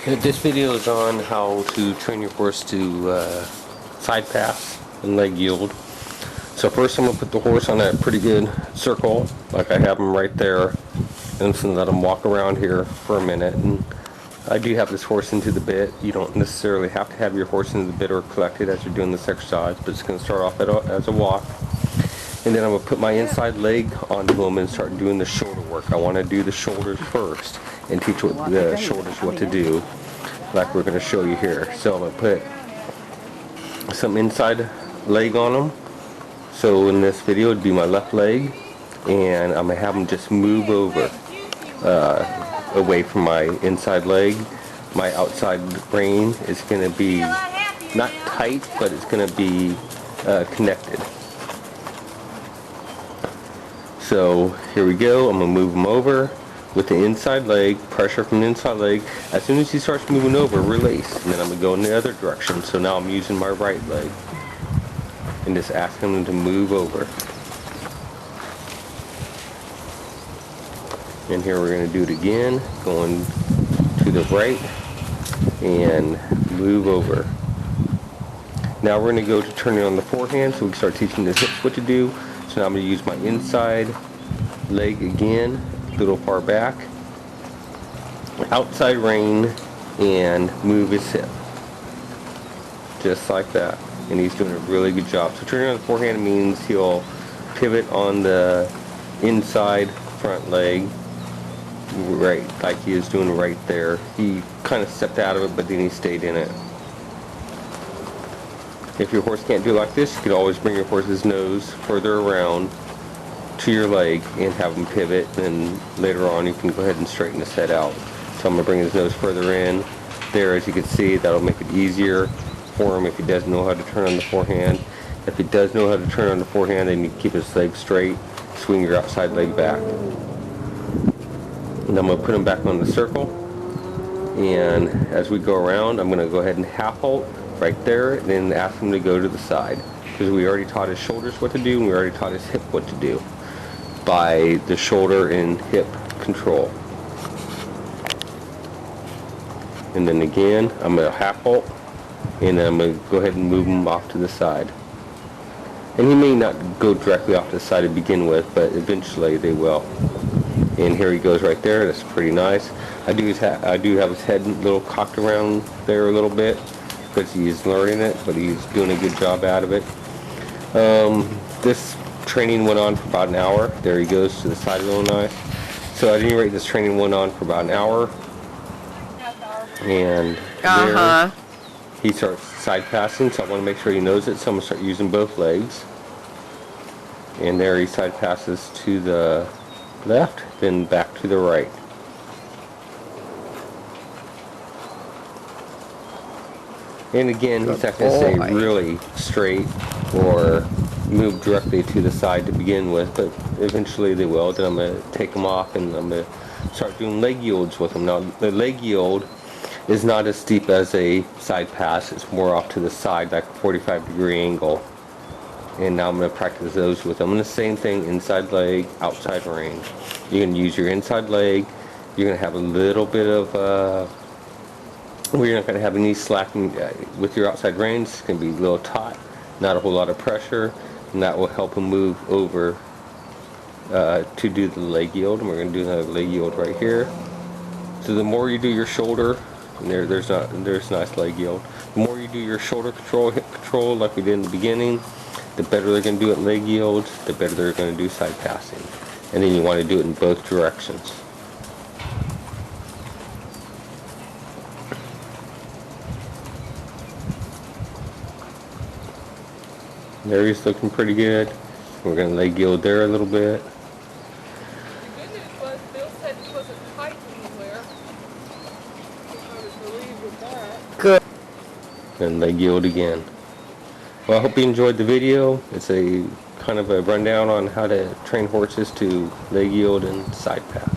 This video is on how to train your horse to side pass and leg yield. So first I'm going to put the horse on a pretty good circle, like I have him right there, and I'm just going to let him walk around here for a minute. And I do have this horse into the bit. You don't necessarily have to have your horse into the bit or collected as you're doing this exercise, but it's going to start off as a walk. And then I'm going to put my inside leg onto him and start doing the shoulder work. I want to do the shoulders first and teach the shoulders what to do, like we're going to show you here. So I'm going to put some inside leg on him. So in this video it'd be my left leg, and I'm going to have him just move over away from my inside leg. My outside rein is going to be not tight, but it's going to be connected. So here we go. I'm going to move him over with the inside leg, pressure from the inside leg. As soon as he starts moving over, release, and then I'm going to go in the other direction. So now I'm using my right leg and just asking him to move over. And here we're going to do it again, going to the right and move over. Now we're going to go to turning on the forehand so we can start teaching the hips what to do. So now I'm going to use my inside leg again, a little far back, outside rein, and move his hip. Just like that. And he's doing a really good job. So turning on the forehand means he'll pivot on the inside front leg, right, like he is doing right there. He kind of stepped out of it, but then he stayed in it. If your horse can't do it like this, you can always bring your horse's nose further around to your leg and have him pivot, and later on you can go ahead and straighten his head out. So I'm going to bring his nose further in. There, as you can see, that'll make it easier for him if he doesn't know how to turn on the forehand. If he does know how to turn on the forehand, then you keep his leg straight, swing your outside leg back. And I'm going to put him back on the circle, and as we go around, I'm going to go ahead and half halt right there, and then ask him to go to the side, because we already taught his shoulders what to do, and we already taught his hip what to do by the shoulder and hip control. And then again, I'm going to half halt, and then I'm going to go ahead and move him off to the side. And he may not go directly off to the side to begin with, but eventually they will. And here he goes right there. That's pretty nice. I do have his head a little cocked around there a little bit, because he's learning it, but he's doing a good job out of it. This training went on for about an hour. There he goes to the side a little nice. So at any rate, this training went on for about an hour. And there he starts side passing, so I want to make sure he knows it, so I'm going to start using both legs. And there he side passes to the left, then back to the right. And again, he's not going to stay really straight or move directly to the side to begin with, but eventually they will. Then I'm going to take him off and I'm going to start doing leg yields with him. Now, the leg yield is not as steep as a side pass. It's more off to the side, like a 45-degree angle. And now I'm going to practice those with him. And the same thing, inside leg, outside rein. You're going to use your inside leg. You're going to have a little bit of where you're not going to have any slacking with your outside reins. It's going to be a little taut, not a whole lot of pressure, and that will help him move over to do the leg yield. And we're going to do another leg yield right here. So the more you do your shoulder, and there's nice leg yield. The more you do your shoulder control, hip control, like we did in the beginning, the better they're going to do at leg yields, the better they're going to do side passing. And then you want to do it in both directions. There he's looking pretty good. We're going to leg yield there a little bit. The good news was Bill said it wasn't tight anywhere. I was relieved with that. Good. And leg yield again. Well, I hope you enjoyed the video. It's a kind of a rundown on how to train horses to leg yield and side pass.